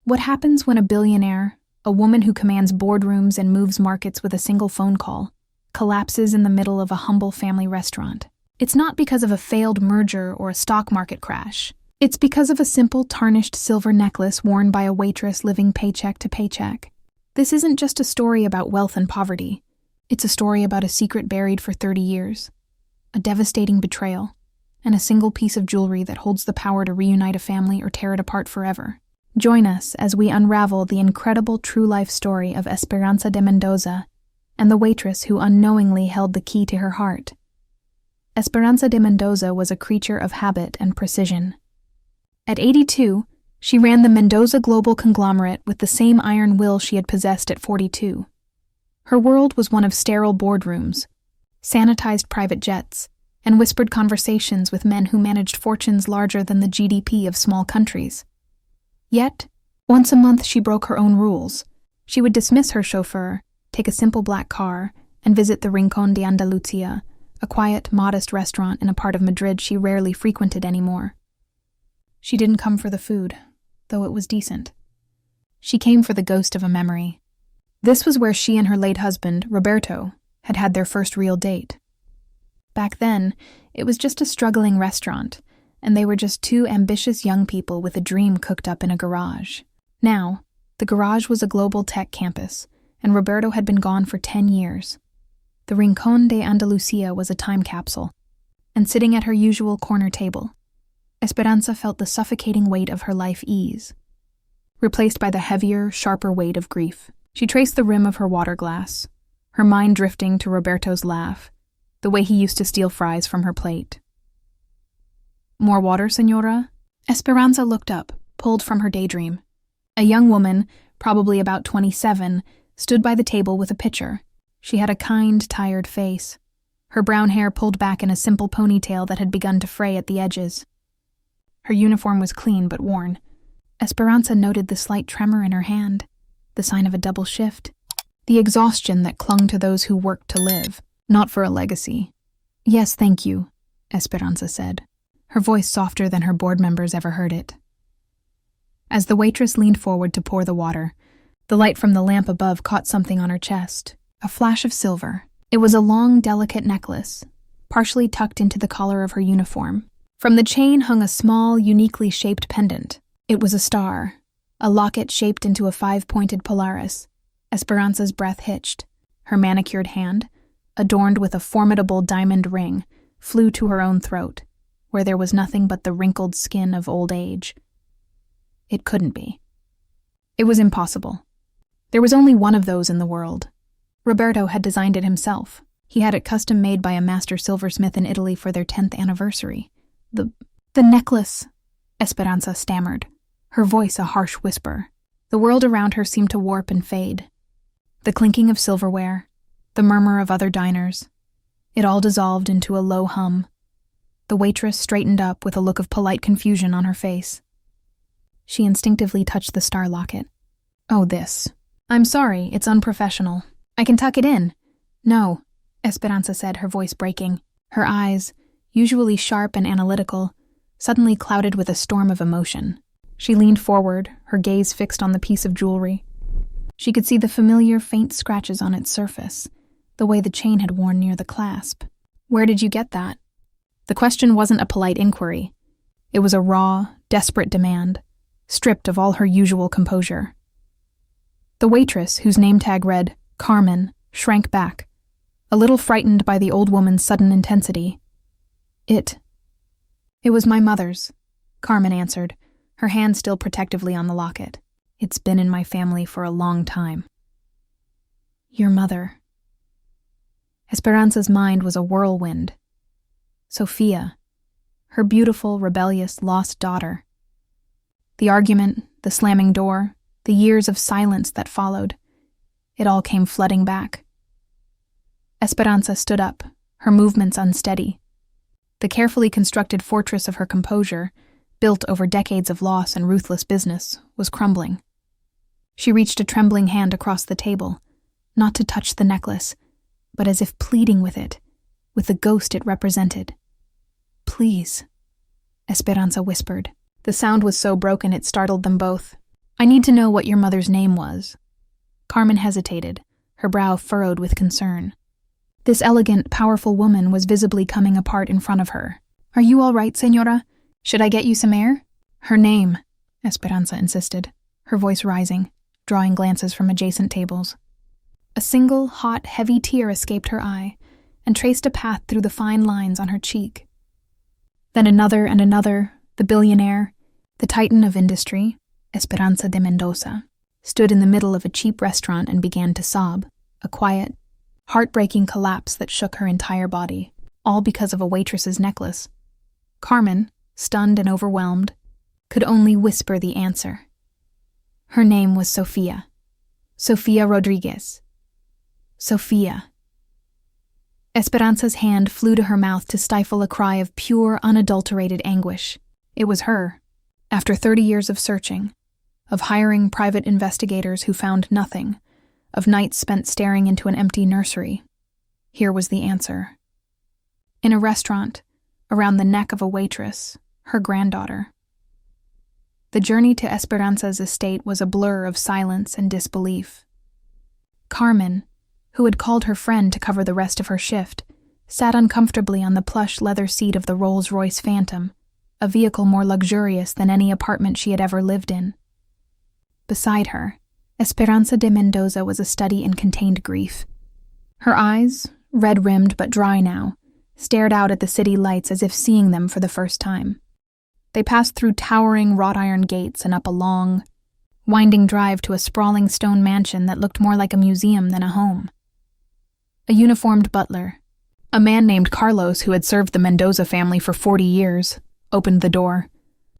What happens when a billionaire, a woman who commands boardrooms and moves markets with a single phone call, collapses in the middle of a humble family restaurant? It's not because of a failed merger or a stock market crash. It's because of a simple tarnished silver necklace worn by a waitress living paycheck to paycheck. This isn't just a story about wealth and poverty. It's a story about a secret buried for 30 years, a devastating betrayal, and a single piece of jewelry that holds the power to reunite a family or tear it apart forever. Join us as we unravel the incredible true-life story of Esperanza de Mendoza and the waitress who unknowingly held the key to her heart. Esperanza de Mendoza was a creature of habit and precision. At 82, she ran the Mendoza global conglomerate with the same iron will she had possessed at 42. Her world was one of sterile boardrooms, sanitized private jets, and whispered conversations with men who managed fortunes larger than the GDP of small countries. Yet, once a month she broke her own rules. She would dismiss her chauffeur, take a simple black car, and visit the Rincón de Andalucía, a quiet, modest restaurant in a part of Madrid she rarely frequented anymore. She didn't come for the food, though it was decent. She came for the ghost of a memory. This was where she and her late husband, Roberto, had had their first real date. Back then, it was just a struggling restaurant, and they were just two ambitious young people with a dream cooked up in a garage. Now, the garage was a global tech campus, and Roberto had been gone for 10 years. The Rincón de Andalucía was a time capsule, and sitting at her usual corner table, Esperanza felt the suffocating weight of her life ease, replaced by the heavier, sharper weight of grief. She traced the rim of her water glass, her mind drifting to Roberto's laugh, the way he used to steal fries from her plate. "More water, señora?" Esperanza looked up, pulled from her daydream. A young woman, probably about 27, stood by the table with a pitcher. She had a kind, tired face, her brown hair pulled back in a simple ponytail that had begun to fray at the edges. Her uniform was clean but worn. Esperanza noted the slight tremor in her hand, the sign of a double shift, the exhaustion that clung to those who worked to live, not for a legacy. "Yes, thank you," Esperanza said, her voice softer than her board members ever heard it. As the waitress leaned forward to pour the water, the light from the lamp above caught something on her chest, a flash of silver. It was a long, delicate necklace, partially tucked into the collar of her uniform. From the chain hung a small, uniquely shaped pendant. It was a star, a locket shaped into a 5-pointed Polaris. Esperanza's breath hitched. Her manicured hand, adorned with a formidable diamond ring, flew to her own throat, where there was nothing but the wrinkled skin of old age. It couldn't be. It was impossible. There was only one of those in the world. Roberto had designed it himself. He had it custom made by a master silversmith in Italy for their 10th anniversary. The necklace, Esperanza stammered, her voice a harsh whisper. The world around her seemed to warp and fade. The clinking of silverware, the murmur of other diners. It all dissolved into a low hum. The waitress straightened up with a look of polite confusion on her face. She instinctively touched the star locket. "Oh, this. I'm sorry, it's unprofessional. I can tuck it in." "No," Esperanza said, her voice breaking. Her eyes, usually sharp and analytical, suddenly clouded with a storm of emotion. She leaned forward, her gaze fixed on the piece of jewelry. She could see the familiar faint scratches on its surface, the way the chain had worn near the clasp. "Where did you get that?" The question wasn't a polite inquiry. It was a raw, desperate demand, stripped of all her usual composure. The waitress, whose name tag read Carmen, shrank back, a little frightened by the old woman's sudden intensity. It was my mother's," Carmen answered, her hand still protectively on the locket. "It's been in my family for a long time." "Your mother." Esperanza's mind was a whirlwind. Sophia, her beautiful, rebellious, lost daughter. The argument, the slamming door, the years of silence that followed, it all came flooding back. Esperanza stood up, her movements unsteady. The carefully constructed fortress of her composure, built over decades of loss and ruthless business, was crumbling. She reached a trembling hand across the table, not to touch the necklace, but as if pleading with it, with the ghost it represented. "Please," Esperanza whispered. The sound was so broken it startled them both. I need to know what your mother's name was. Carmen hesitated, her brow furrowed with concern. This elegant, powerful woman was visibly coming apart in front of her. Are you all right, señora? Should I get you some air? Her name, Esperanza insisted, her voice rising, drawing glances from adjacent tables. A single, hot, heavy tear escaped her eye and traced a path through the fine lines on her cheek. Then another and another, the billionaire, the titan of industry, Esperanza de Mendoza, stood in the middle of a cheap restaurant and began to sob, a quiet, heartbreaking collapse that shook her entire body, all because of a waitress's necklace. Carmen, stunned and overwhelmed, could only whisper the answer. Her name was Sofia. Sofia Rodriguez. Sofia. Esperanza's hand flew to her mouth to stifle a cry of pure, unadulterated anguish. It was her. After 30 years of searching, of hiring private investigators who found nothing, of nights spent staring into an empty nursery, here was the answer. In a restaurant, around the neck of a waitress, her granddaughter. The journey to Esperanza's estate was a blur of silence and disbelief. Carmen, who had called her friend to cover the rest of her shift, sat uncomfortably on the plush leather seat of the Rolls-Royce Phantom, a vehicle more luxurious than any apartment she had ever lived in. Beside her, Esperanza de Mendoza was a study in contained grief. Her eyes, red-rimmed but dry now, stared out at the city lights as if seeing them for the first time. They passed through towering wrought-iron gates and up a long, winding drive to a sprawling stone mansion that looked more like a museum than a home. A uniformed butler, a man named Carlos who had served the Mendoza family for 40 years, opened the door.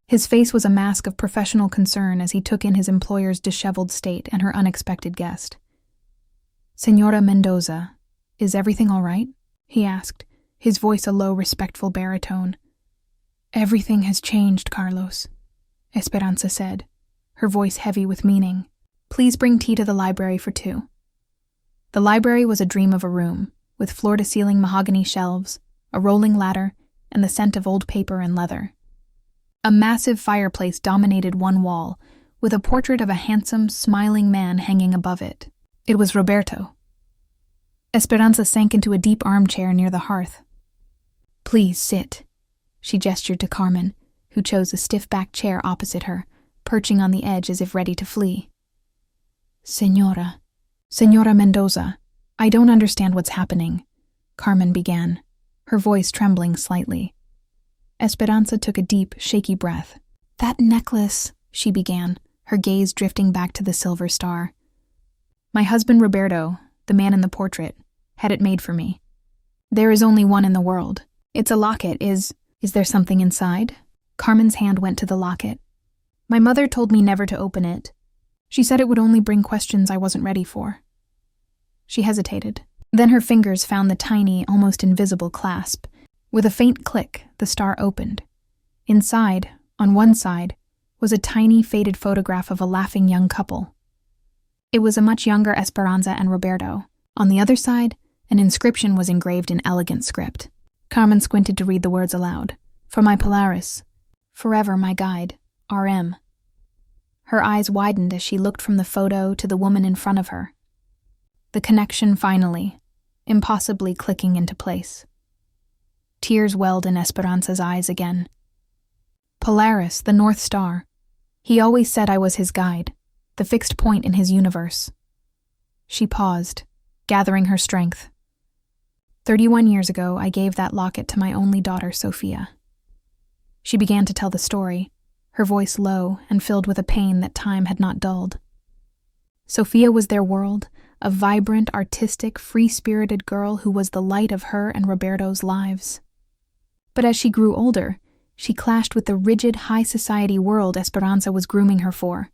His face was a mask of professional concern as he took in his employer's disheveled state and her unexpected guest. "Señora Mendoza, is everything all right?" he asked, his voice a low, respectful baritone. "Everything has changed, Carlos," Esperanza said, her voice heavy with meaning. "Please bring tea to the library for 2. The library was a dream of a room, with floor-to-ceiling mahogany shelves, a rolling ladder, and the scent of old paper and leather. A massive fireplace dominated one wall, with a portrait of a handsome, smiling man hanging above it. It was Roberto. Esperanza sank into a deep armchair near the hearth. "Please sit," she gestured to Carmen, who chose a stiff-backed chair opposite her, perching on the edge as if ready to flee. Señora Mendoza, I don't understand what's happening," Carmen began, her voice trembling slightly. Esperanza took a deep, shaky breath. "That necklace," she began, her gaze drifting back to the silver star. "My husband Roberto, the man in the portrait, had it made for me. There is only one in the world. It's a locket. Is there something inside?" Carmen's hand went to the locket. "My mother told me never to open it. She said it would only bring questions I wasn't ready for." She hesitated. Then her fingers found the tiny, almost invisible clasp. With a faint click, the star opened. Inside, on one side, was a tiny, faded photograph of a laughing young couple. It was a much younger Esperanza and Roberto. On the other side, an inscription was engraved in elegant script. Carmen squinted to read the words aloud. "For my Polaris. Forever my guide. R.M." Her eyes widened as she looked from the photo to the woman in front of her. The connection finally, impossibly clicking into place. Tears welled in Esperanza's eyes again. Polaris, the North Star. He always said I was his guide, the fixed point in his universe. She paused, gathering her strength. 31 years ago, I gave that locket to my only daughter, Sofia. She began to tell the story, her voice low and filled with a pain that time had not dulled. Sofia was their world, a vibrant, artistic, free-spirited girl who was the light of her and Roberto's lives. But as she grew older, she clashed with the rigid, high-society world Esperanza was grooming her for.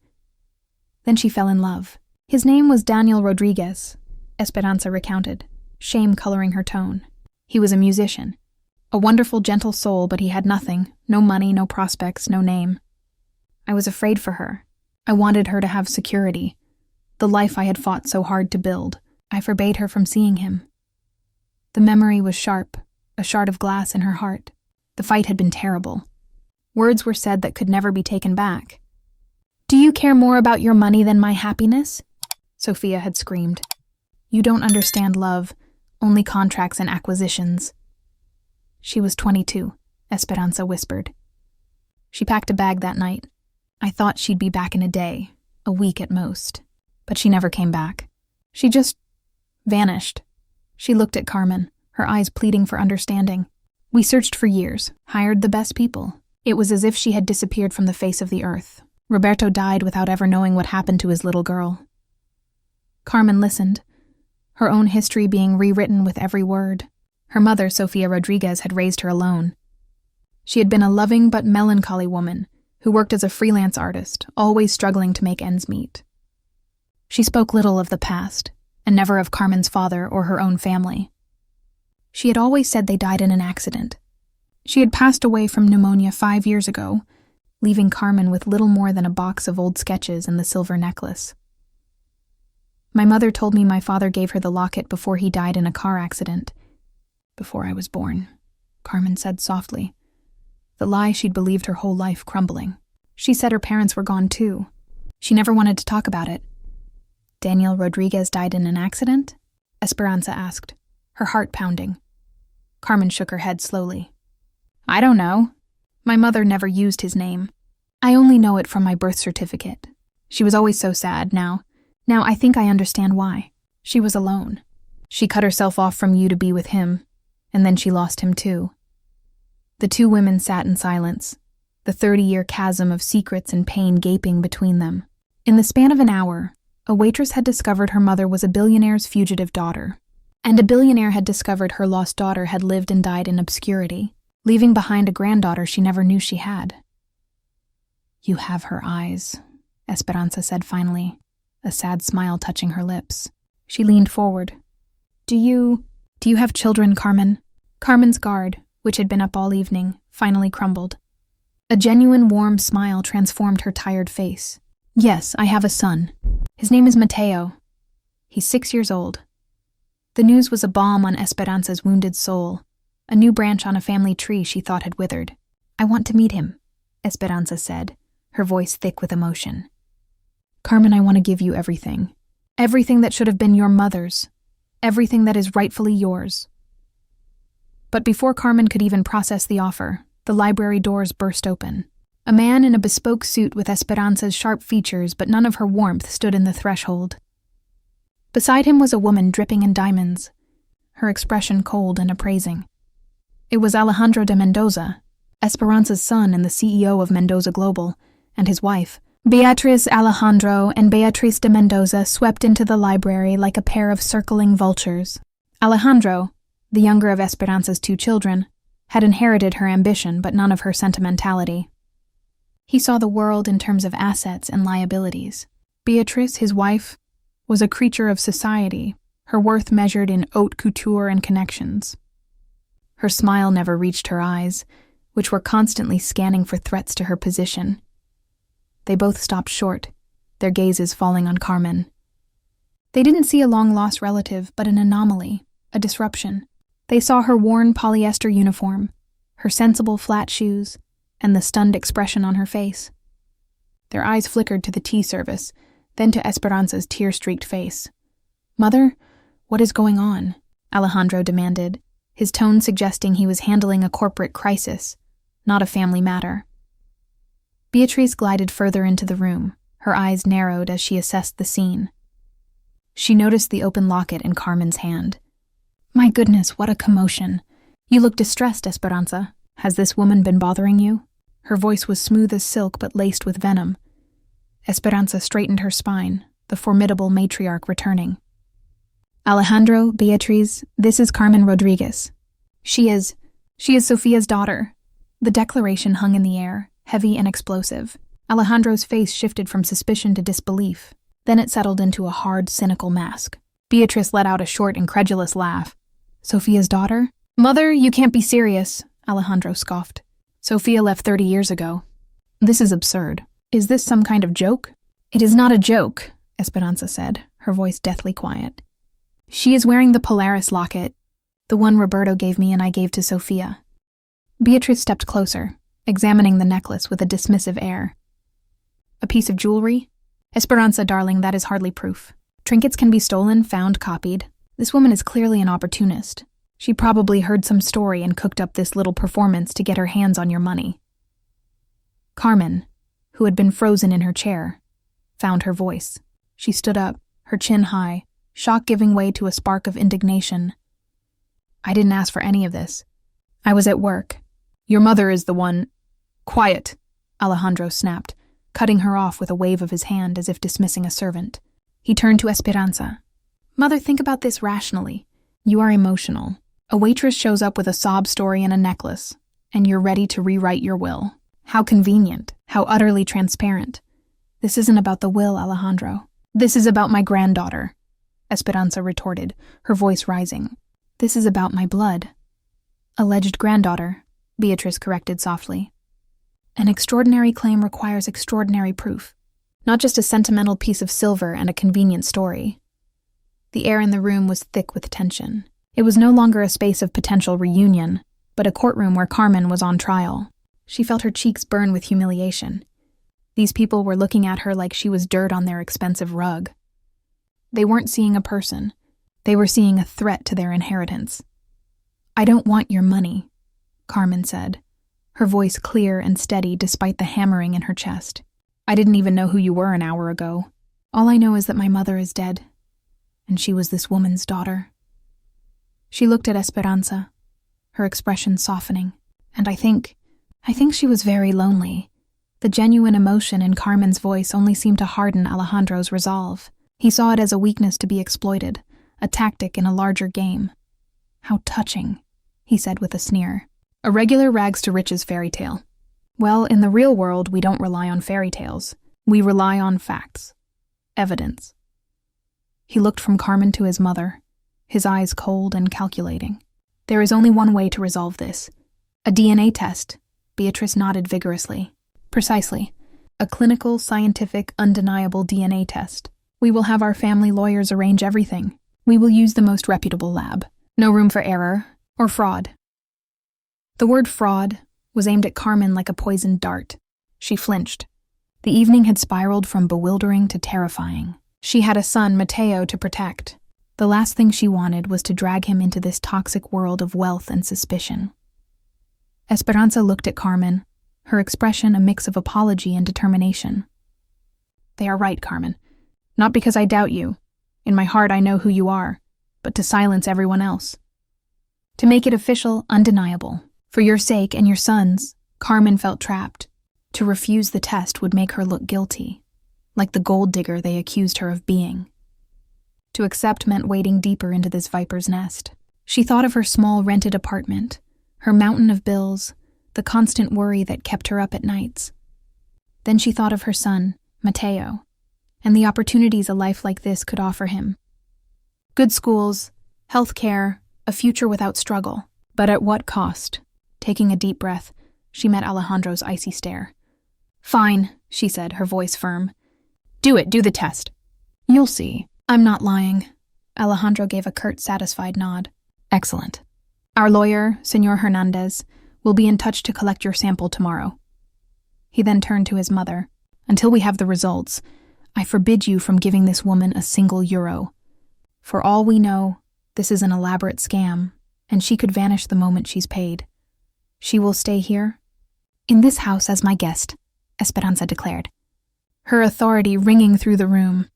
Then she fell in love. His name was Daniel Rodriguez, Esperanza recounted, shame coloring her tone. He was a musician. A wonderful, gentle soul, but he had nothing, no money, no prospects, no name. I was afraid for her. I wanted her to have security, the life I had fought so hard to build. I forbade her from seeing him. The memory was sharp, a shard of glass in her heart. The fight had been terrible. Words were said that could never be taken back. Do you care more about your money than my happiness? Sophia had screamed. You don't understand love, only contracts and acquisitions. She was 22, Esperanza whispered. She packed a bag that night. I thought she'd be back in a day, a week at most. But she never came back. She just vanished. She looked at Carmen, her eyes pleading for understanding. We searched for years, hired the best people. It was as if she had disappeared from the face of the earth. Roberto died without ever knowing what happened to his little girl. Carmen listened, her own history being rewritten with every word. Her mother, Sofia Rodriguez, had raised her alone. She had been a loving but melancholy woman who worked as a freelance artist, always struggling to make ends meet. She spoke little of the past, and never of Carmen's father or her own family. She had always said they died in an accident. She had passed away from pneumonia 5 years ago, leaving Carmen with little more than a box of old sketches and the silver necklace. My mother told me my father gave her the locket before he died in a car accident. Before I was born, Carmen said softly, the lie she'd believed her whole life crumbling. She said her parents were gone too. She never wanted to talk about it. Daniel Rodriguez died in an accident? Esperanza asked, her heart pounding. Carmen shook her head slowly. I don't know. My mother never used his name. I only know it from my birth certificate. She was always so sad now. Now I think I understand why. She was alone. She cut herself off from you to be with him, and then she lost him too. The two women sat in silence, the 30-year chasm of secrets and pain gaping between them. In the span of an hour, a waitress had discovered her mother was a billionaire's fugitive daughter, and a billionaire had discovered her lost daughter had lived and died in obscurity, leaving behind a granddaughter she never knew she had. You have her eyes, Esperanza said finally, a sad smile touching her lips. She leaned forward. Do you have children, Carmen? Carmen's guard, which had been up all evening, finally crumbled. A genuine warm smile transformed her tired face. Yes, I have a son. His name is Mateo. He's 6 years old. The news was a balm on Esperanza's wounded soul, a new branch on a family tree she thought had withered. I want to meet him, Esperanza said, her voice thick with emotion. Carmen, I want to give you everything. Everything that should have been your mother's. Everything that is rightfully yours. But before Carmen could even process the offer, the library doors burst open. A man in a bespoke suit with Esperanza's sharp features but none of her warmth stood in the threshold. Beside him was a woman dripping in diamonds, her expression cold and appraising. It was Alejandro de Mendoza, Esperanza's son and the CEO of Mendoza Global, and his wife. Beatriz, Alejandro, and Beatriz de Mendoza swept into the library like a pair of circling vultures. Alejandro, the younger of Esperanza's 2 children, had inherited her ambition but none of her sentimentality. He saw the world in terms of assets and liabilities. Beatriz, his wife, was a creature of society, her worth measured in haute couture and connections. Her smile never reached her eyes, which were constantly scanning for threats to her position. They both stopped short, their gazes falling on Carmen. They didn't see a long-lost relative, but an anomaly, a disruption. They saw her worn polyester uniform, her sensible flat shoes, and the stunned expression on her face. Their eyes flickered to the tea service, then to Esperanza's tear-streaked face. Mother, what is going on? Alejandro demanded, his tone suggesting he was handling a corporate crisis, not a family matter. Beatriz glided further into the room, her eyes narrowed as she assessed the scene. She noticed the open locket in Carmen's hand. My goodness, what a commotion. You look distressed, Esperanza. Has this woman been bothering you? Her voice was smooth as silk but laced with venom. Esperanza straightened her spine, the formidable matriarch returning. Alejandro, Beatriz, this is Carmen Rodriguez. She is Sofia's daughter. The declaration hung in the air, heavy and explosive. Alejandro's face shifted from suspicion to disbelief. Then it settled into a hard, cynical mask. Beatrice let out a short, incredulous laugh. Sofia's daughter? Mother, you can't be serious, Alejandro scoffed. Sofia left 30 years ago. This is absurd. Is this some kind of joke? It is not a joke, Esperanza said, her voice deathly quiet. She is wearing the Polaris locket, the one Roberto gave me and I gave to Sofia. Beatrice stepped closer, examining the necklace with a dismissive air. A piece of jewelry? Esperanza, darling, that is hardly proof. Trinkets can be stolen, found, copied. This woman is clearly an opportunist. She probably heard some story and cooked up this little performance to get her hands on your money. Carmen, who had been frozen in her chair, found her voice. She stood up, her chin high, shock giving way to a spark of indignation. I didn't ask for any of this. I was at work. Your mother is the one— Quiet, Alejandro snapped, cutting her off with a wave of his hand as if dismissing a servant. He turned to Esperanza. Mother, think about this rationally. You are emotional. A waitress shows up with a sob story and a necklace, and you're ready to rewrite your will. How convenient. How utterly transparent. This isn't about the will, Alejandro. This is about my granddaughter, Esperanza retorted, her voice rising. This is about my blood. Alleged granddaughter, Beatrice corrected softly. An extraordinary claim requires extraordinary proof, not just a sentimental piece of silver and a convenient story. The air in the room was thick with tension. It was no longer a space of potential reunion, but a courtroom where Carmen was on trial. She felt her cheeks burn with humiliation. These people were looking at her like she was dirt on their expensive rug. They weren't seeing a person. They were seeing a threat to their inheritance. I don't want your money, Carmen said, her voice clear and steady despite the hammering in her chest. I didn't even know who you were an hour ago. All I know is that my mother is dead, and she was this woman's daughter. She looked at Esperanza, her expression softening, and I think she was very lonely. The genuine emotion in Carmen's voice only seemed to harden Alejandro's resolve. He saw it as a weakness to be exploited, a tactic in a larger game. How touching, he said with a sneer. A regular rags-to-riches fairy tale. Well, in the real world, we don't rely on fairy tales. We rely on facts. Evidence. He looked from Carmen to his mother, his eyes cold and calculating. There is only one way to resolve this. A DNA test. Beatrice nodded vigorously. Precisely. A clinical, scientific, undeniable DNA test. We will have our family lawyers arrange everything. We will use the most reputable lab. No room for error or fraud. The word fraud was aimed at Carmen like a poisoned dart. She flinched. The evening had spiraled from bewildering to terrifying. She had a son, Mateo, to protect. The last thing she wanted was to drag him into this toxic world of wealth and suspicion. Esperanza looked at Carmen, her expression a mix of apology and determination. They are right, Carmen. Not because I doubt you. In my heart I know who you are, but to silence everyone else. To make it official, undeniable. For your sake and your son's, Carmen felt trapped. To refuse the test would make her look guilty, like the gold digger they accused her of being. To accept meant wading deeper into this viper's nest. She thought of her small rented apartment, her mountain of bills, the constant worry that kept her up at nights. Then she thought of her son, Mateo, and the opportunities a life like this could offer him. Good schools, health care, a future without struggle. But at what cost? Taking a deep breath, she met Alejandro's icy stare. Fine, she said, her voice firm. Do the test. You'll see. I'm not lying. Alejandro gave a curt, satisfied nod. Excellent. Our lawyer, Señor Hernandez, will be in touch to collect your sample tomorrow. He then turned to his mother. Until we have the results, I forbid you from giving this woman a single euro. For all we know, this is an elaborate scam, and she could vanish the moment she's paid. She will stay here, in this house as my guest, Esperanza declared, her authority ringing through the room.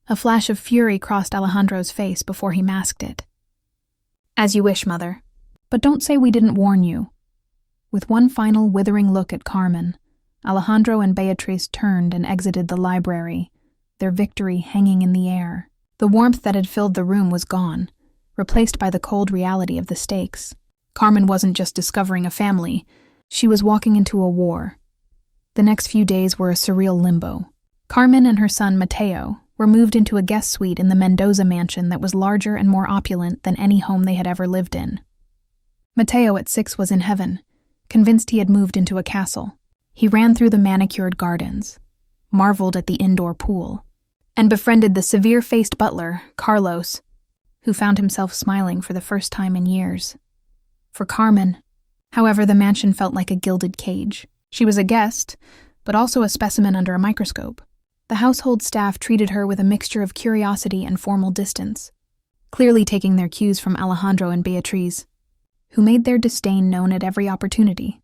A flash of fury crossed Alejandro's face before he masked it. As you wish, mother, but don't say we didn't warn you. With one final withering look at Carmen, Alejandro and Beatrice turned and exited the library, their victory hanging in the air. The warmth that had filled the room was gone, replaced by the cold reality of the stakes. Carmen wasn't just discovering a family, she was walking into a war. The next few days were a surreal limbo. Carmen and her son Mateo were moved into a guest suite in the Mendoza mansion that was larger and more opulent than any home they had ever lived in. Mateo at 6 was in heaven, convinced he had moved into a castle. He ran through the manicured gardens, marveled at the indoor pool, and befriended the severe-faced butler, Carlos, who found himself smiling for the first time in years. For Carmen, however, the mansion felt like a gilded cage. She was a guest, but also a specimen under a microscope. The household staff treated her with a mixture of curiosity and formal distance, clearly taking their cues from Alejandro and Beatriz, who made their disdain known at every opportunity.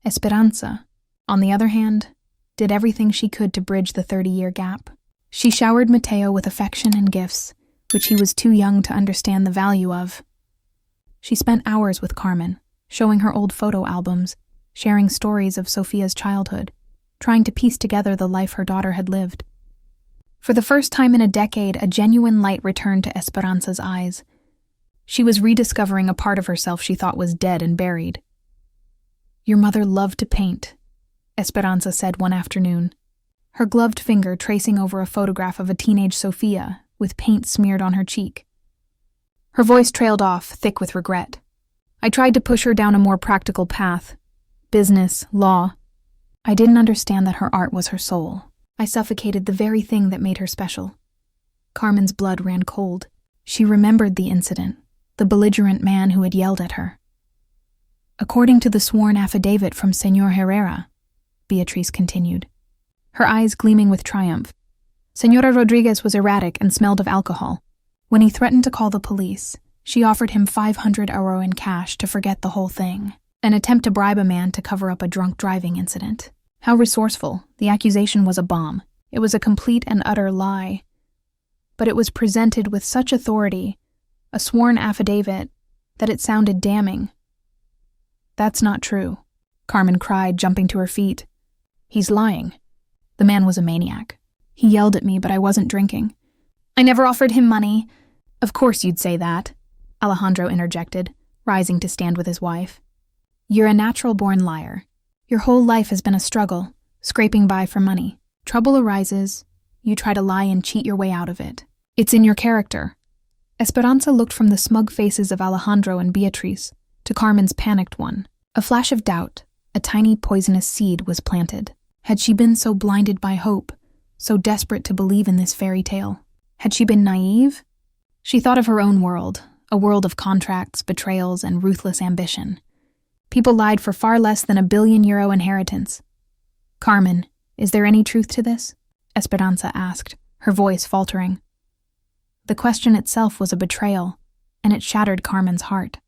Esperanza, on the other hand, did everything she could to bridge the 30-year gap. She showered Mateo with affection and gifts, which he was too young to understand the value of. She spent hours with Carmen, showing her old photo albums, sharing stories of Sofia's childhood, trying to piece together the life her daughter had lived. For the first time in a decade, a genuine light returned to Esperanza's eyes. She was rediscovering a part of herself she thought was dead and buried. "Your mother loved to paint," Esperanza said one afternoon, her gloved finger tracing over a photograph of a teenage Sofia with paint smeared on her cheek. Her voice trailed off, thick with regret. "I tried to push her down a more practical path. Business, law. I didn't understand that her art was her soul. I suffocated the very thing that made her special." Carmen's blood ran cold. She remembered the incident, the belligerent man who had yelled at her. "According to the sworn affidavit from Señor Herrera," Beatriz continued, her eyes gleaming with triumph, "Señora Rodriguez was erratic and smelled of alcohol. When he threatened to call the police, she offered him 500 euro in cash to forget the whole thing, an attempt to bribe a man to cover up a drunk driving incident. How resourceful. The accusation was a bomb. It was a complete and utter lie. But it was presented with such authority, a sworn affidavit, that it sounded damning." "That's not true," Carmen cried, jumping to her feet. "He's lying. The man was a maniac. He yelled at me, but I wasn't drinking. I never offered him money." "Of course you'd say that," Alejandro interjected, rising to stand with his wife. "You're a natural-born liar. Your whole life has been a struggle, scraping by for money. Trouble arises, you try to lie and cheat your way out of it. It's in your character." Esperanza looked from the smug faces of Alejandro and Beatriz to Carmen's panicked one. A flash of doubt, a tiny poisonous seed, was planted. Had she been so blinded by hope, so desperate to believe in this fairy tale? Had she been naive? She thought of her own world, a world of contracts, betrayals, and ruthless ambition. People lied for far less than €1 billion inheritance. "Carmen, is there any truth to this?" Esperanza asked, her voice faltering. The question itself was a betrayal, and it shattered Carmen's heart.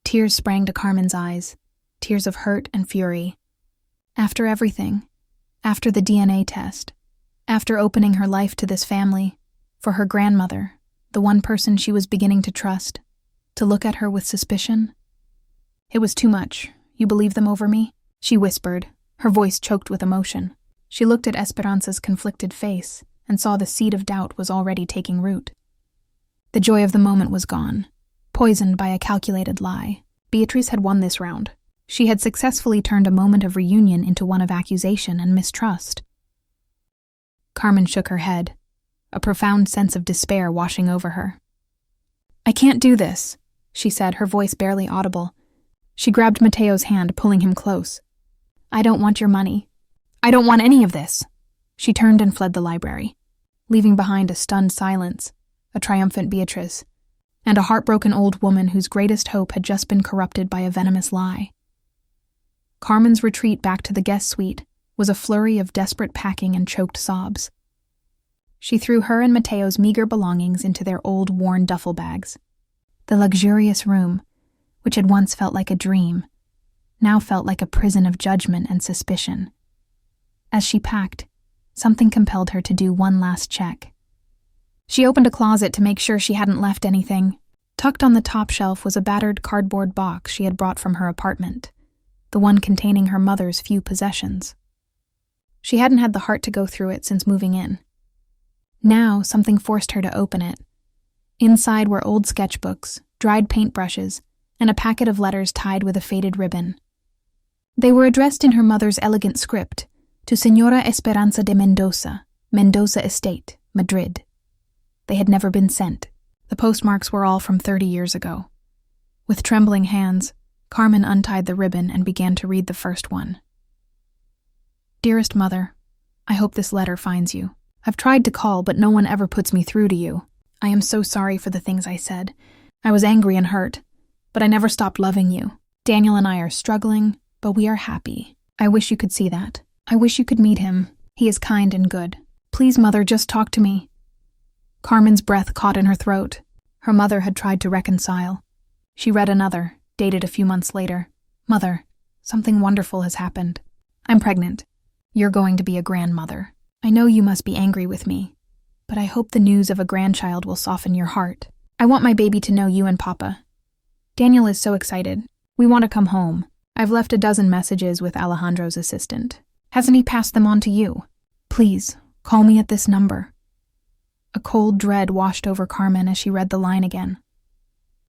Tears sprang to Carmen's eyes, tears of hurt and fury. After everything, after the DNA test, after opening her life to this family, for her grandmother, the one person she was beginning to trust, to look at her with suspicion? "It was too much. You believe them over me?" she whispered, her voice choked with emotion. She looked at Esperanza's conflicted face and saw the seed of doubt was already taking root. The joy of the moment was gone, poisoned by a calculated lie. Beatriz had won this round. She had successfully turned a moment of reunion into one of accusation and mistrust. Carmen shook her head, a profound sense of despair washing over her. "I can't do this," she said, her voice barely audible. She grabbed Mateo's hand, pulling him close. "I don't want your money. I don't want any of this." She turned and fled the library, leaving behind a stunned silence, a triumphant Beatriz, and a heartbroken old woman whose greatest hope had just been corrupted by a venomous lie. Carmen's retreat back to the guest suite was a flurry of desperate packing and choked sobs. She threw her and Mateo's meager belongings into their old, worn duffel bags. The luxurious room, which had once felt like a dream, now felt like a prison of judgment and suspicion. As she packed, something compelled her to do one last check. She opened a closet to make sure she hadn't left anything. Tucked on the top shelf was a battered cardboard box she had brought from her apartment, the one containing her mother's few possessions. She hadn't had the heart to go through it since moving in. Now something forced her to open it. Inside were old sketchbooks, dried paintbrushes, and a packet of letters tied with a faded ribbon. They were addressed in her mother's elegant script to Señora Esperanza de Mendoza, Mendoza Estate, Madrid. They had never been sent. The postmarks were all from 30 years ago. With trembling hands, Carmen untied the ribbon and began to read the first one. "Dearest Mother, I hope this letter finds you. I've tried to call, but no one ever puts me through to you. I am so sorry for the things I said. I was angry and hurt, but I never stopped loving you. Daniel and I are struggling, but we are happy. I wish you could see that. I wish you could meet him. He is kind and good. Please, Mother, just talk to me. Carmen's breath caught in her throat. Her mother had tried to reconcile. She read another, dated a few months later. Mother, something wonderful has happened. I'm pregnant. You're going to be a grandmother. I know you must be angry with me, but I hope the news of a grandchild will soften your heart. I want my baby to know you and Papa. Daniel is so excited. We want to come home. I've left a dozen messages with Alejandro's assistant. Hasn't he passed them on to you? Please, call me at this number. A cold dread washed over Carmen as she read the line again.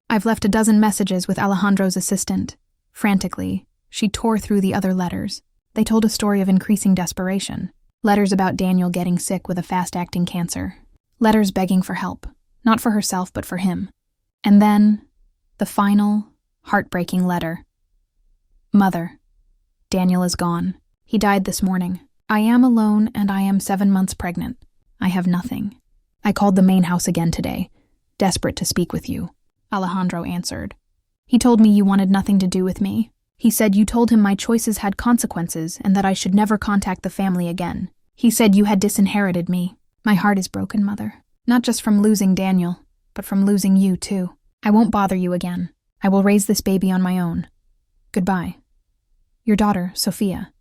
I've left a dozen messages with Alejandro's assistant. Frantically, she tore through the other letters. They told a story of increasing desperation. Letters about Daniel getting sick with a fast-acting cancer. Letters begging for help, not for herself but for him. And then, the final, heartbreaking letter. Mother, Daniel is gone. He died this morning. I am alone and I am 7 months pregnant. I have nothing. I called the main house again today, desperate to speak with you. Alejandro answered. He told me you wanted nothing to do with me. He said you told him my choices had consequences and that I should never contact the family again. He said you had disinherited me. My heart is broken, Mother. Not just from losing Daniel, but from losing you too. I won't bother you again. I will raise this baby on my own. Goodbye. Your daughter, Sophia.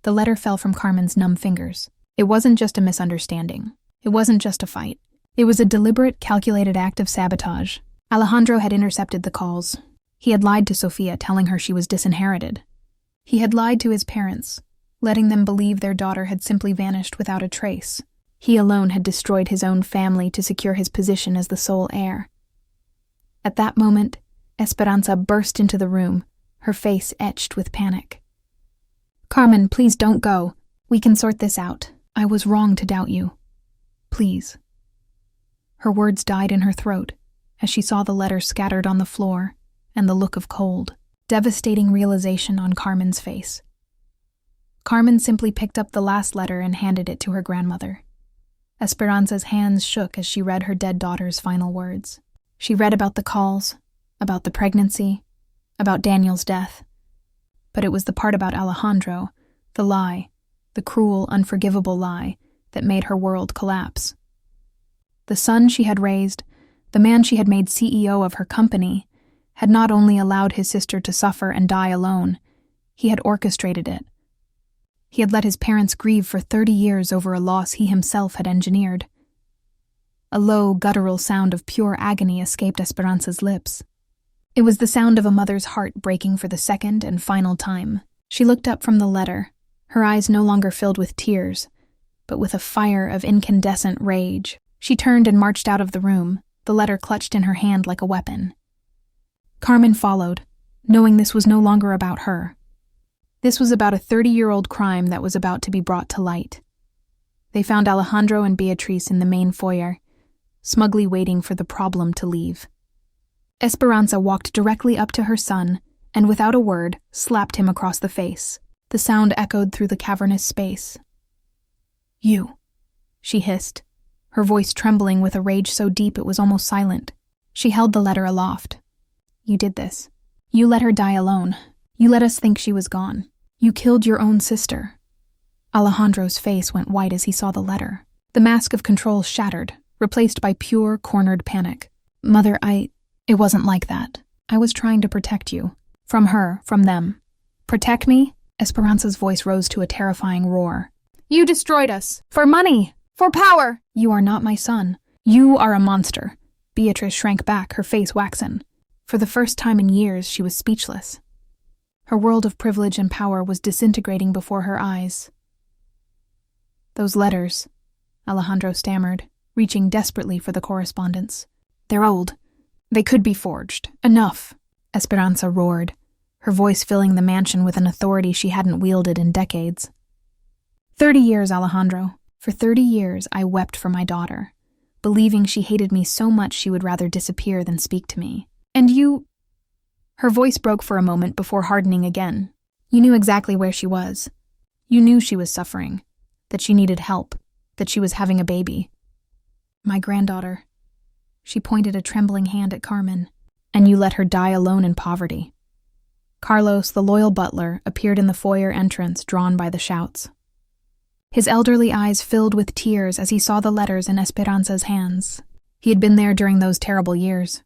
The letter fell from Carmen's numb fingers. It wasn't just a misunderstanding. It wasn't just a fight. It was a deliberate, calculated act of sabotage. Alejandro had intercepted the calls. He had lied to Sophia, telling her she was disinherited. He had lied to his parents, letting them believe their daughter had simply vanished without a trace. He alone had destroyed his own family to secure his position as the sole heir. At that moment, Esperanza burst into the room, her face etched with panic. Carmen, please don't go. We can sort this out. I was wrong to doubt you. Please. Her words died in her throat as she saw the letter scattered on the floor and the look of cold, devastating realization on Carmen's face. Carmen simply picked up the last letter and handed it to her grandmother. Esperanza's hands shook as she read her dead daughter's final words. She read about the calls, about the pregnancy, about Daniel's death. But it was the part about Alejandro, the lie, the cruel, unforgivable lie, that made her world collapse. The son she had raised, the man she had made CEO of her company, had not only allowed his sister to suffer and die alone, he had orchestrated it. He had let his parents grieve for 30 years over a loss he himself had engineered. A low, guttural sound of pure agony escaped Esperanza's lips. It was the sound of a mother's heart breaking for the second and final time. She looked up from the letter, her eyes no longer filled with tears, but with a fire of incandescent rage. She turned and marched out of the room, the letter clutched in her hand like a weapon. Carmen followed, knowing this was no longer about her. This was about a 30-year-old crime that was about to be brought to light. They found Alejandro and Beatriz in the main foyer, smugly waiting for the problem to leave. Esperanza walked directly up to her son and, without a word, slapped him across the face. The sound echoed through the cavernous space. You, she hissed, her voice trembling with a rage so deep it was almost silent. She held the letter aloft. You did this. You let her die alone. You let us think she was gone. You killed your own sister. Alejandro's face went white as he saw the letter. The mask of control shattered, replaced by pure, cornered panic. Mother, it wasn't like that. I was trying to protect you. From her, from them. Protect me? Esperanza's voice rose to a terrifying roar. You destroyed us. For money. For power. You are not my son. You are a monster. Beatrice shrank back, her face waxen. For the first time in years, she was speechless. Her world of privilege and power was disintegrating before her eyes. Those letters, Alejandro stammered, reaching desperately for the correspondence. They're old. They could be forged. Enough, Esperanza roared, her voice filling the mansion with an authority she hadn't wielded in decades. 30 years, Alejandro. For 30 years, I wept for my daughter, believing she hated me so much she would rather disappear than speak to me. And you... Her voice broke for a moment before hardening again. You knew exactly where she was. You knew she was suffering, that she needed help, that she was having a baby. My granddaughter. She pointed a trembling hand at Carmen. And you let her die alone in poverty. Carlos, the loyal butler, appeared in the foyer entrance, drawn by the shouts. His elderly eyes filled with tears as he saw the letters in Esperanza's hands. He had been there during those terrible years.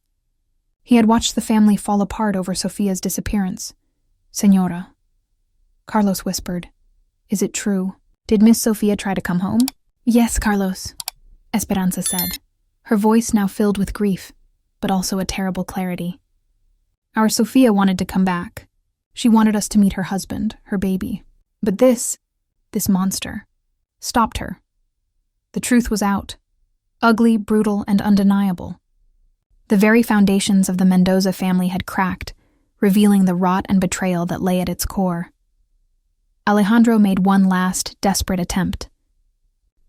He had watched the family fall apart over Sofia's disappearance. "Señora," Carlos whispered, "is it true? Did Miss Sofia try to come home?" "Yes, Carlos," Esperanza said, her voice now filled with grief, but also a terrible clarity. "Our Sofia wanted to come back. She wanted us to meet her husband, her baby. But this monster, stopped her. The truth was out. Ugly, brutal, and undeniable. The very foundations of the Mendoza family had cracked, revealing the rot and betrayal that lay at its core. Alejandro made one last, desperate attempt.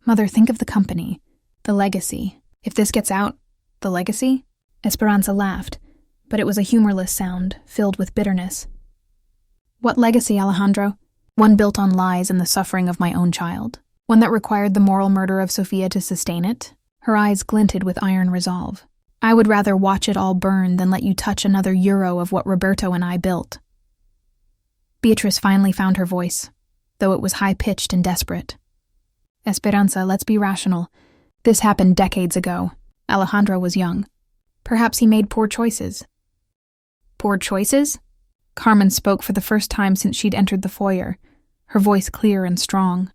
"Mother, think of the company, the legacy. If this gets out, the legacy?" Esperanza laughed, but it was a humorless sound, filled with bitterness. "What legacy, Alejandro? One built on lies and the suffering of my own child. One that required the moral murder of Sofia to sustain it?" Her eyes glinted with iron resolve. "I would rather watch it all burn than let you touch another euro of what Roberto and I built." Beatrice finally found her voice, though it was high-pitched and desperate. "Esperanza, let's be rational. This happened decades ago. Alejandro was young. Perhaps he made poor choices." "Poor choices?" Carmen spoke for the first time since she'd entered the foyer, her voice clear and strong.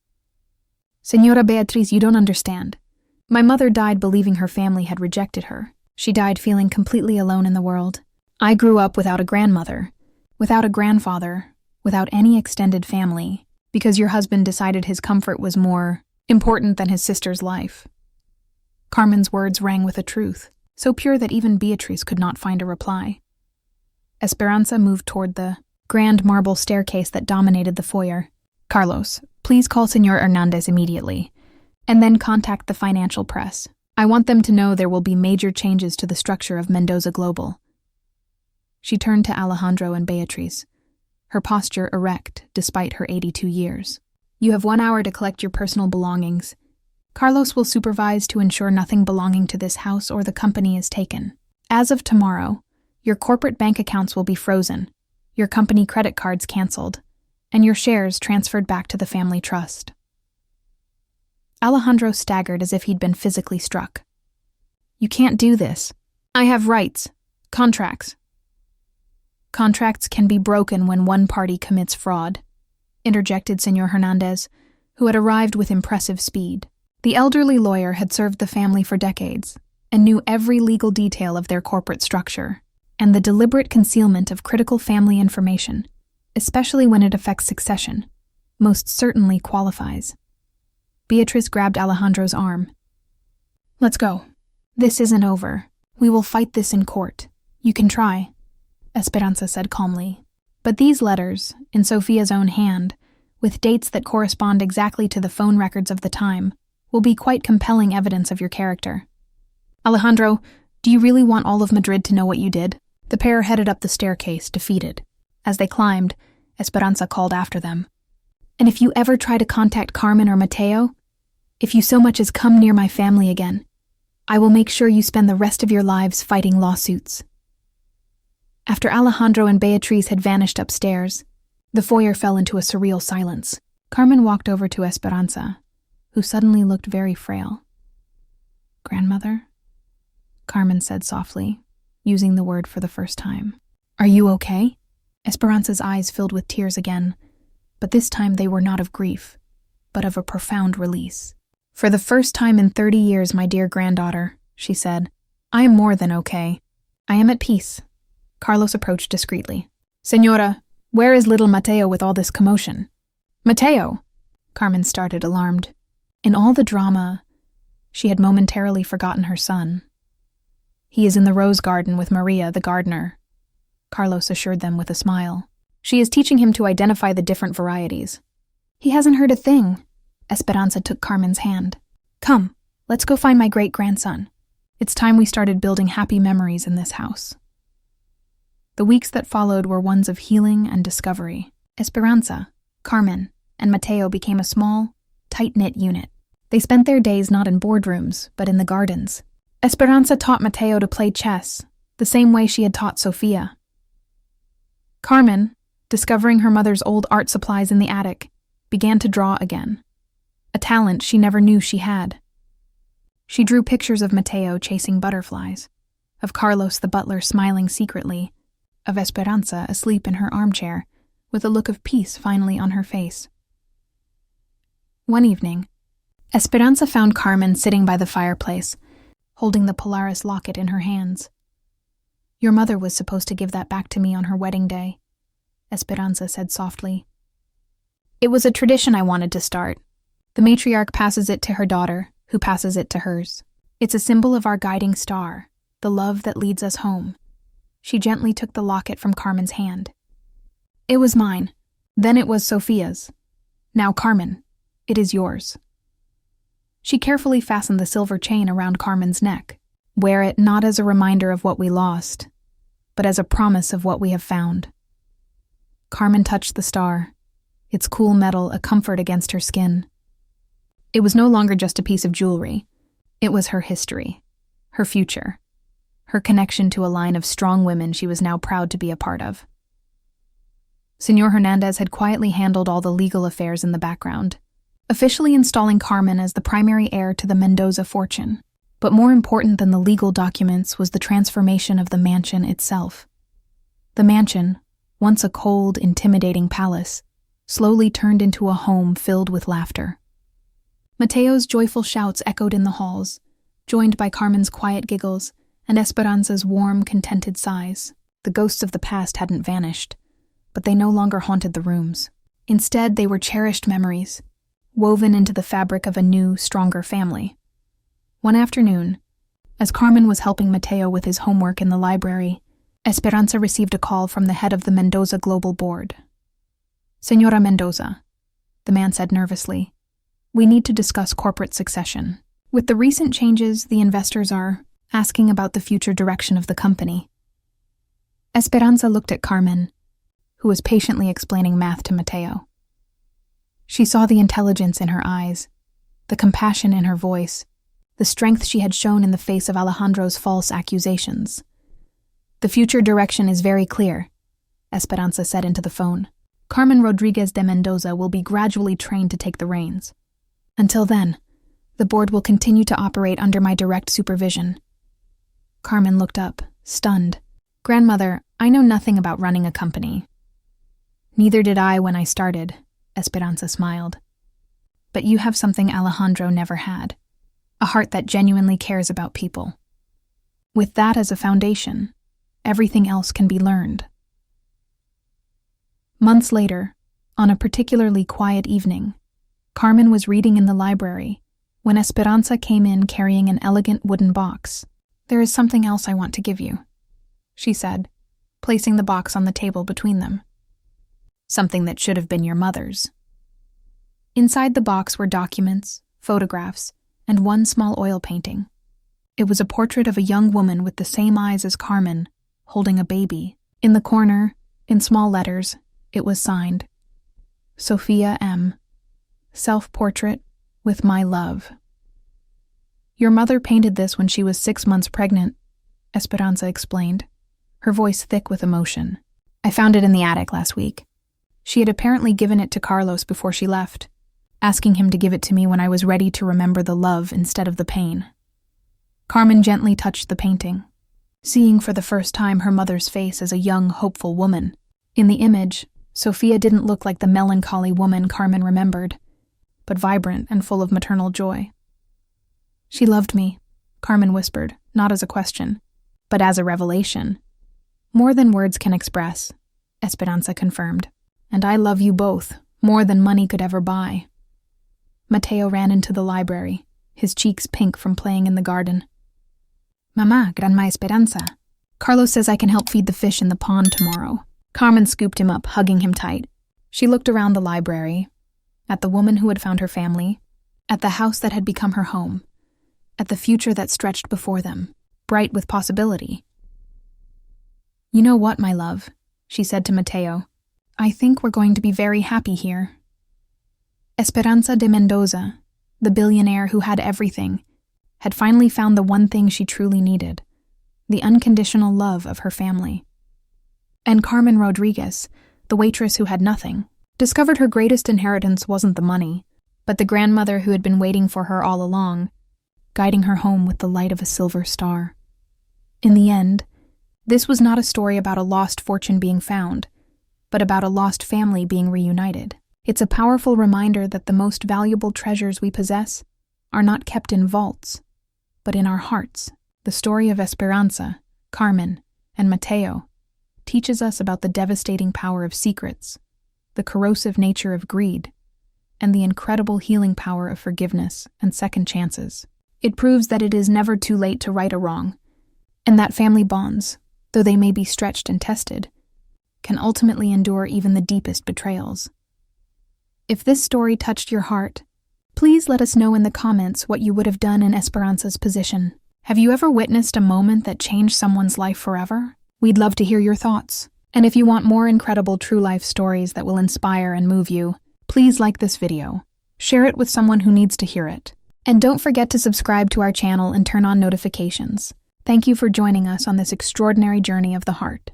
"Señora Beatriz, you don't understand. My mother died believing her family had rejected her. She died feeling completely alone in the world. I grew up without a grandmother, without a grandfather, without any extended family, because your husband decided his comfort was more important than his sister's life." Carmen's words rang with a truth, so pure that even Beatrice could not find a reply. Esperanza moved toward the grand marble staircase that dominated the foyer. "Carlos, please call Señor Hernandez immediately, and then contact the financial press. I want them to know there will be major changes to the structure of Mendoza Global." She turned to Alejandro and Beatriz, her posture erect despite her 82 years. "You have 1 hour to collect your personal belongings. Carlos will supervise to ensure nothing belonging to this house or the company is taken. As of tomorrow, your corporate bank accounts will be frozen, your company credit cards canceled, and your shares transferred back to the family trust." Alejandro staggered as if he'd been physically struck. "You can't do this. I have rights, contracts." "Contracts can be broken when one party commits fraud," interjected Señor Hernandez, who had arrived with impressive speed. The elderly lawyer had served the family for decades and knew every legal detail of their corporate structure, and the deliberate concealment of critical family information, especially when it affects succession, most certainly qualifies. Beatrice grabbed Alejandro's arm. "Let's go. This isn't over. We will fight this in court. You can try," Esperanza said calmly. "But these letters, in Sofia's own hand, with dates that correspond exactly to the phone records of the time, will be quite compelling evidence of your character. Alejandro, do you really want all of Madrid to know what you did?" The pair headed up the staircase, defeated. As they climbed, Esperanza called after them. "And if you ever try to contact Carmen or Mateo, if you so much as come near my family again, I will make sure you spend the rest of your lives fighting lawsuits." After Alejandro and Beatriz had vanished upstairs, the foyer fell into a surreal silence. Carmen walked over to Esperanza, who suddenly looked very frail. "Grandmother?" Carmen said softly, using the word for the first time. "Are you okay?" Esperanza's eyes filled with tears again, but this time they were not of grief, but of a profound release. "For the first time in 30 years, my dear granddaughter," she said, "I am more than okay. I am at peace." Carlos approached discreetly. "Señora, where is little Mateo with all this commotion?" "Mateo?" Carmen started, alarmed. In all the drama, she had momentarily forgotten her son. "He is in the rose garden with Maria, the gardener," Carlos assured them with a smile. "She is teaching him to identify the different varieties." "He hasn't heard a thing." Esperanza took Carmen's hand. "Come, let's go find my great-grandson. It's time we started building happy memories in this house." The weeks that followed were ones of healing and discovery. Esperanza, Carmen, and Mateo became a small, tight-knit unit. They spent their days not in boardrooms, but in the gardens. Esperanza taught Mateo to play chess, the same way she had taught Sofia. Carmen, discovering her mother's old art supplies in the attic, began to draw again. A a talent she never knew she had. She drew pictures of Mateo chasing butterflies, of Carlos the butler smiling secretly, of Esperanza asleep in her armchair, with a look of peace finally on her face. One evening, Esperanza found Carmen sitting by the fireplace, holding the Polaris locket in her hands. "Your mother was supposed to give that back to me on her wedding day," Esperanza said softly. "It was a tradition I wanted to start. The matriarch passes it to her daughter, who passes it to hers. It's a symbol of our guiding star, the love that leads us home." She gently took the locket from Carmen's hand. "It was mine. Then it was Sophia's. Now, Carmen, it is yours." She carefully fastened the silver chain around Carmen's neck. "Wear it not as a reminder of what we lost, but as a promise of what we have found." Carmen touched the star, its cool metal a comfort against her skin. It was no longer just a piece of jewelry. It was her history, her future, her connection to a line of strong women she was now proud to be a part of. Señor Hernandez had quietly handled all the legal affairs in the background, officially installing Carmen as the primary heir to the Mendoza fortune. But more important than the legal documents was the transformation of the mansion itself. The mansion, once a cold, intimidating palace, slowly turned into a home filled with laughter. Mateo's joyful shouts echoed in the halls, joined by Carmen's quiet giggles and Esperanza's warm, contented sighs. The ghosts of the past hadn't vanished, but they no longer haunted the rooms. Instead, they were cherished memories, woven into the fabric of a new, stronger family. One afternoon, as Carmen was helping Mateo with his homework in the library, Esperanza received a call from the head of the Mendoza Global Board. "Señora Mendoza," the man said nervously, "we need to discuss corporate succession. With the recent changes, the investors are asking about the future direction of the company." Esperanza looked at Carmen, who was patiently explaining math to Mateo. She saw the intelligence in her eyes, the compassion in her voice, the strength she had shown in the face of Alejandro's false accusations. "The future direction is very clear," Esperanza said into the phone. "Carmen Rodriguez de Mendoza will be gradually trained to take the reins. Until then, the board will continue to operate under my direct supervision." Carmen looked up, stunned. "Grandmother, I know nothing about running a company." "Neither did I when I started," Esperanza smiled. "But you have something Alejandro never had, a heart that genuinely cares about people. With that as a foundation, everything else can be learned." Months later, on a particularly quiet evening, Carmen was reading in the library when Esperanza came in carrying an elegant wooden box. "There is something else I want to give you," she said, placing the box on the table between them. "Something that should have been your mother's." Inside the box were documents, photographs, and one small oil painting. It was a portrait of a young woman with the same eyes as Carmen, holding a baby. In the corner, in small letters, it was signed, "Sophia M. Self-portrait with my love." "Your mother painted this when she was 6 months pregnant," Esperanza explained, her voice thick with emotion. "I found it in the attic last week. She had apparently given it to Carlos before she left, asking him to give it to me when I was ready to remember the love instead of the pain." Carmen gently touched the painting, seeing for the first time her mother's face as a young, hopeful woman. In the image, Sophia didn't look like the melancholy woman Carmen remembered, but vibrant and full of maternal joy. "She loved me," Carmen whispered, not as a question, but as a revelation. "More than words can express," Esperanza confirmed. "And I love you both, more than money could ever buy." Mateo ran into the library, his cheeks pink from playing in the garden. "Mamá, Grandma Esperanza. Carlos says I can help feed the fish in the pond tomorrow." Carmen scooped him up, hugging him tight. She looked around the library, at the woman who had found her family, at the house that had become her home, at the future that stretched before them, bright with possibility. "You know what, my love," she said to Mateo, "I think we're going to be very happy here." Esperanza de Mendoza, the billionaire who had everything, had finally found the one thing she truly needed, the unconditional love of her family. And Carmen Rodriguez, the waitress who had nothing, discovered her greatest inheritance wasn't the money, but the grandmother who had been waiting for her all along, guiding her home with the light of a silver star. In the end, this was not a story about a lost fortune being found, but about a lost family being reunited. It's a powerful reminder that the most valuable treasures we possess are not kept in vaults, but in our hearts. The story of Esperanza, Carmen, and Mateo teaches us about the devastating power of secrets, the corrosive nature of greed, and the incredible healing power of forgiveness and second chances. It proves that it is never too late to right a wrong, and that family bonds, though they may be stretched and tested, can ultimately endure even the deepest betrayals. If this story touched your heart, please let us know in the comments what you would have done in Esperanza's position. Have you ever witnessed a moment that changed someone's life forever? We'd love to hear your thoughts. And if you want more incredible true life stories that will inspire and move you, please like this video. Share it with someone who needs to hear it. And don't forget to subscribe to our channel and turn on notifications. Thank you for joining us on this extraordinary journey of the heart.